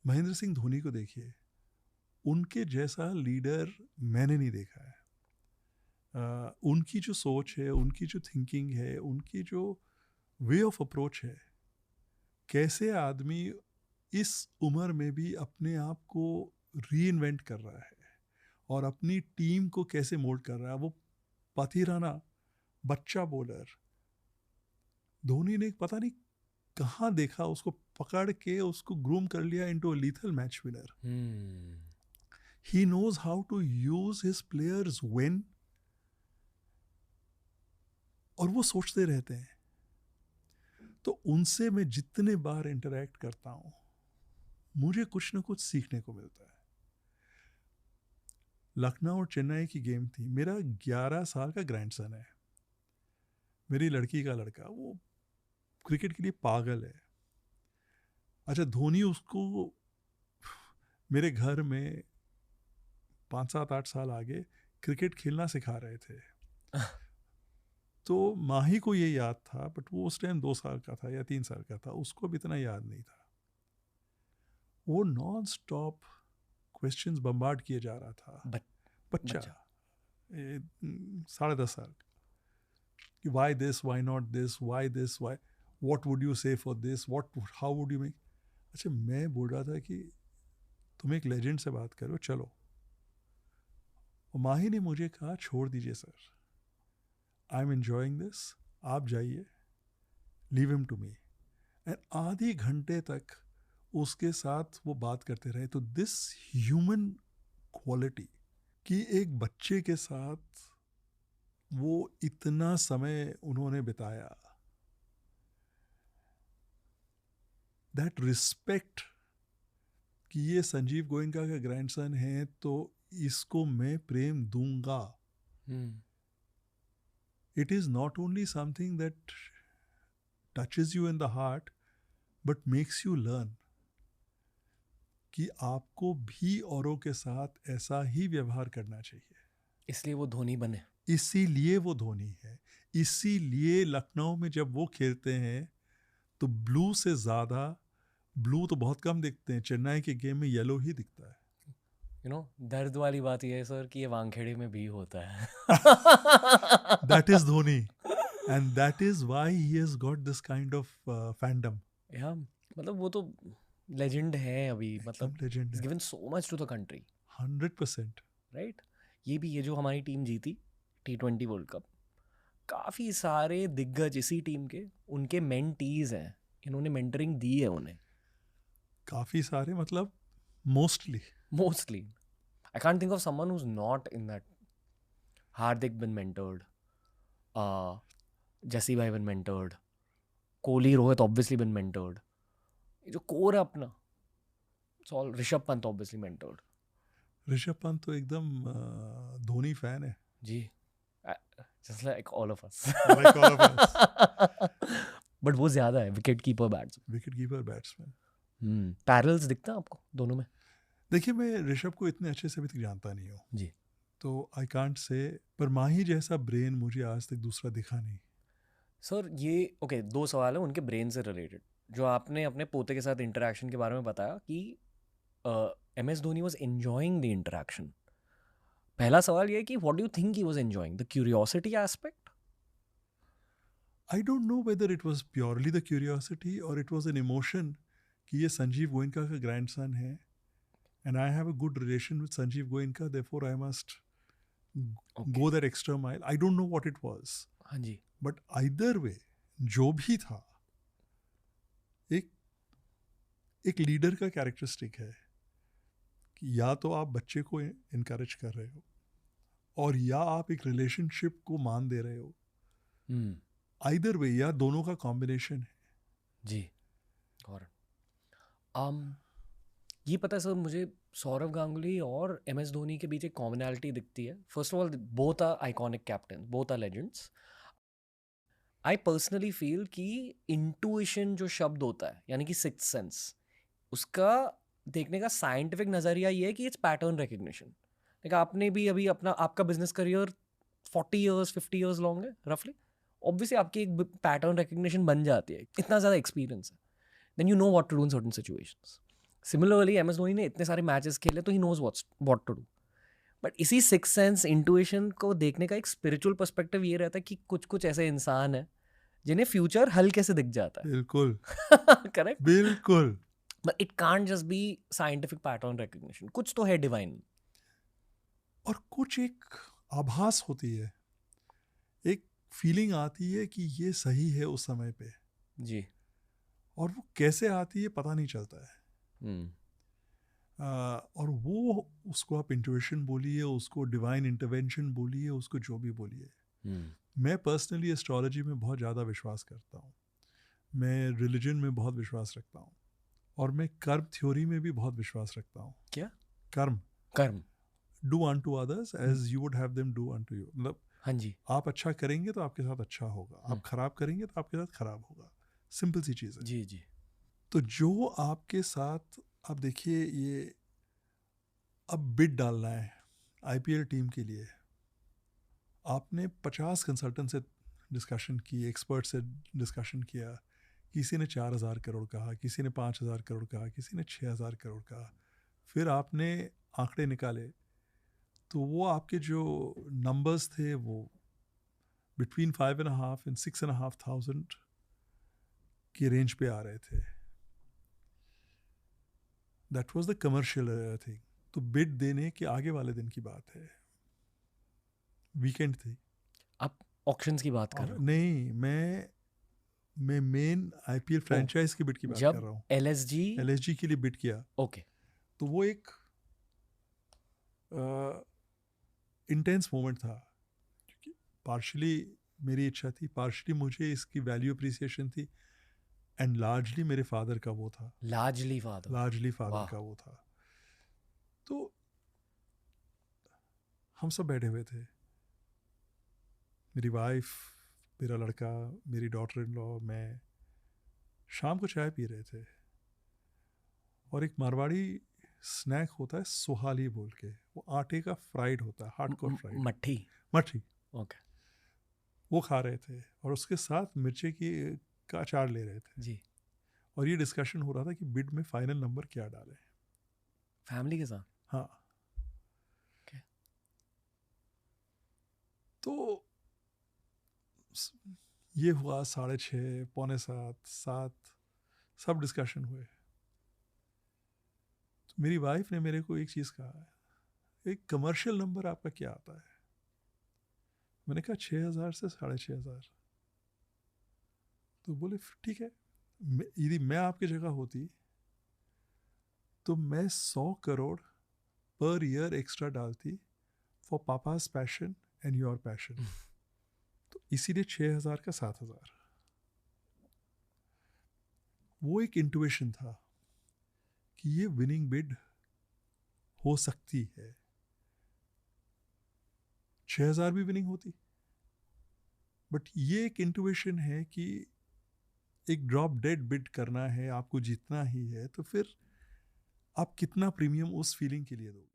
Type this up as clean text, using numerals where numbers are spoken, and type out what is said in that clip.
महेंद्र सिंह धोनी को देखिए, उनके जैसा लीडर मैंने नहीं देखा है। उनकी जो सोच है, उनकी जो थिंकिंग है, उनकी जो वे ऑफ अप्रोच है, कैसे आदमी इस उम्र में भी अपने आप को री इन्वेंट कर रहा है और अपनी टीम को कैसे मोल्ड कर रहा है। वो पथिराना बच्चा बॉलर, धोनी ने पता नहीं कहाँ देखा, उसको पकड़ के उसको ग्रूम कर लिया into a lethal match winner. He knows how to use his players when, और वो सोचते रहते हैं। तो उनसे मैं जितने बार इंटरेक्ट करता हूँ, मुझे कुछ ना कुछ सीखने को मिलता है। लखनऊ और चेन्नई की गेम थी, मेरा 11 साल का ग्रैंडसन है, मेरी लड़की का लड़का, वो क्रिकेट के लिए पागल है। अच्छा, धोनी उसको मेरे घर में 5-7-8 साल आगे क्रिकेट खेलना सिखा रहे थे। तो माही को ये याद था, बट वो उस टाइम 2 साल का था या 3 साल का था, उसको भी इतना याद नहीं था। वो नॉन स्टॉप क्वेश्चंस बम्बार्ड किए जा रहा था। बच्चा 10.5 साल का, कि why this, why not this, why this, why, what would you say for this, what, how would you make. अच्छा, मैं बोल रहा था कि तुम एक लेजेंड से बात करो, चलो। और माही ने मुझे कहा, छोड़ दीजिए sir, I am enjoying this, आप जाइए, leave him to me. And आधे घंटे तक उसके साथ वो बात करते रहे। तो दिस ह्यूमन क्वालिटी कि एक बच्चे के साथ वो इतना समय उन्होंने बिताया, दैट रिस्पेक्ट कि ये संजीव गोयनका का ग्रैंडसन है तो इसको मैं प्रेम दूंगा। It is not only something that touches you in the heart, but makes you learn कि आपको भी औरों के साथ ऐसा ही व्यवहार करना चाहिए। इसलिए वो धोनी बने, इसीलिए वो धोनी है। इसीलिए लखनऊ में जब वो खेलते हैं तो ब्लू से ज़्यादा, ब्लू तो बहुत कम दिखते हैं, चेन्नई के गेम में येलो ही दिखता है। दर्द वाली बात ये है सर कि ये वानखेड़े में भी होता है। That is Dhoni, and that is why he has got this kind of fandom. या मतलब वो तो लेजेंड है अभी, एकदम मतलब लेजेंड इज है, given so much to the country, 100%। Right. ये जो हमारी टीम जीती T20 वर्ल्ड कप, काफ़ी सारे दिग्गज इसी टीम के उनके मेंटीज हैं, इन्होंने मेंटरिंग दी है उन्हें। काफ़ी सारे मतलब mostly. Mostly I can't think of someone who's not in that. Hardik been mentored, Jassi bhai been mentored, Kohli Rohit obviously been mentored, ये जो कोर है अपना, it's all, Rishabh Pant obviously mentored. Rishabh Pant तो एकदम धोनी फैन है, ji, just like all of us. Like all of us. But वो ज़्यादा है wicket keeper batsman. Wicket keeper batsman. Parallels दिखता है आपको दोनों में? देखिए, मैं ऋषभ को इतने अच्छे से अभी तक जानता नहीं हूँ, जी तो आई कांट से, पर माही जैसा ब्रेन मुझे आज तक दूसरा दिखा नहीं। सर, ये ओके, दो सवाल है उनके ब्रेन से रिलेटेड। जो आपने अपने पोते के साथ इंटरेक्शन के बारे में बताया कि MS Dhoni was enjoying the interaction, पहला सवाल ये है कि what do you think he was enjoying, the curiosity aspect? I don't know whether it was purely the curiosity और इट वॉज एन इमोशन कि ये संजीव गोयनका का ग्रैंडसन है, and I have a good relation with Sanjeev Goenka, therefore I must okay, go that extra mile. I don't know what it was, हाँ जी, but either way, जो भी था, एक एक लीडर का कैरेक्टरिस्टिक है कि या तो आप बच्चे को इनकरेज कर रहे हो और या आप एक रिलेशनशिप को मान दे रहे हो। आइदर वे, या दोनों का कॉम्बिनेशन है। जी। और ये पता है सर मुझे, सौरव गांगुली और MS धोनी के बीच एक कॉमनैलिटी दिखती है। First of all, both are iconic captain, both are legends. I personally feel कि इंटुइशन जो शब्द होता है, यानी कि सिक्स्थ सेंस, उसका देखने का साइंटिफिक नज़रिया ये है कि इट्स पैटर्न रिकग्निशन। देखा, आपने भी अभी अपना, आपका business career 40 years 50 years long है रफली, ऑब्वियसली आपकी एक पैटर्न रिकग्निशन बन जाती है, इतना ज़्यादा एक्सपीरियंस है, then you know what to do in certain situations. Similarly M S Dhoni ने इतने सारे मैचेस खेले तो he knows what to do. But इसी सिक्स सेंस इंट्यूशन को देखने का एक स्पिरिचुअल पर्सपेक्टिव ये रहता है कि कुछ कुछ ऐसे इंसान है जिन्हें फ्यूचर हल्के से दिख जाता बिल्कुल है. करेक्ट. बिल्कुल. But it can't just be scientific pattern recognition. कुछ तो है डिवाइन. और कुछ एक आभास होती है, एक फीलिंग आती है कि ये सही है उस समय पे, जी. और वो कैसे आती है पता नहीं चलता है. और वो, उसको आप इंट्यूशन बोलिए, उसको डिवाइन इंटरवेंशन बोलिए, उसको जो भी बोलिए. मैं पर्सनली एस्ट्रोलॉजी में बहुत ज़्यादा विश्वास करता हूँ, मैं रिलीजन में बहुत विश्वास रखता हूँ, और मैं कर्म थ्योरी में भी बहुत विश्वास रखता हूँ. क्या? कर्म do unto others as you would have them do unto you. मतलब हाँ जी. आप अच्छा करेंगे तो आपके साथ अच्छा होगा, आप खराब करेंगे तो आपके साथ खराब होगा. सिंपल सी चीज़ है. जी जी. तो जो आपके साथ, आप देखिए, ये अब बिड डालना है आईपीएल टीम के लिए, आपने 50 कंसल्टेंट से डिस्कशन की, एक्सपर्ट से डिस्कशन किया, किसी ने 4,000 करोड़ कहा, किसी ने 5,000 करोड़ कहा, किसी ने 6,000 करोड़ कहा. फिर आपने आंकड़े निकाले तो वो आपके जो नंबर्स थे वो बिटवीन 5.5 and 6,500 की रेंज पे आ रहे थे. That was the commercial thing. तो बिड देने के आगे वाले दिन की बात है, वीकेंड थी. आप ऑक्शंस की बात कर रहे हो? नहीं, मैं मेन आईपीएल फ्रेंचाइज की बिड की बात कर जब रहा हूँ. एलएसजी एलएसजी के लिए बिड किया. ओके. तो वो एक इंटेंस मोमेंट था, क्योंकि पार्शली मेरी इच्छा थी, पार्शली मुझे इसकी वैल्यू अप्रिसिएशन थी, एंड लार्जली मेरे फादर का वो था. Largely father. का वो था. तो हम सब बैठे हुए थे, मेरी वाइफ, मेरा लड़का, मेरी डॉटर इन लॉ, मैं. शाम को चाय पी रहे थे, और एक मारवाड़ी स्नैक होता है सोहाली बोल के, वो आटे का फ्राइड होता है, हार्डकोर फ्राइड. मट्ठी. ओके. वो खा रहे थे, और उसके साथ मिर्ची का अचार ले रहे थे जी. और ये डिस्कशन हो रहा था कि बिड में फाइनल नंबर क्या डालें. फैमिली के साथ. हाँ. Okay. तो ये हुआ 6:30, 6:45, 7, सब डिस्कशन हुए. तो मेरी वाइफ ने मेरे को एक चीज़ कहा, एक कमर्शियल नंबर आपका क्या आता है? मैंने कहा 6,000 से 6,500. तो बोले ठीक है, यदि मैं आपकी जगह होती तो मैं 100 करोड़ पर ईयर एक्स्ट्रा डालती for papa's passion and your passion. तो इसीलिए 6,000 का 7,000. वो एक इंट्यूशन था कि ये विनिंग बिड हो सकती है. 6,000 भी विनिंग होती, बट ये एक इंट्यूशन है कि एक ड्रॉप डेड बिड करना है, आपको जीतना ही है, तो फिर आप कितना प्रीमियम उस फीलिंग के लिए दोगे.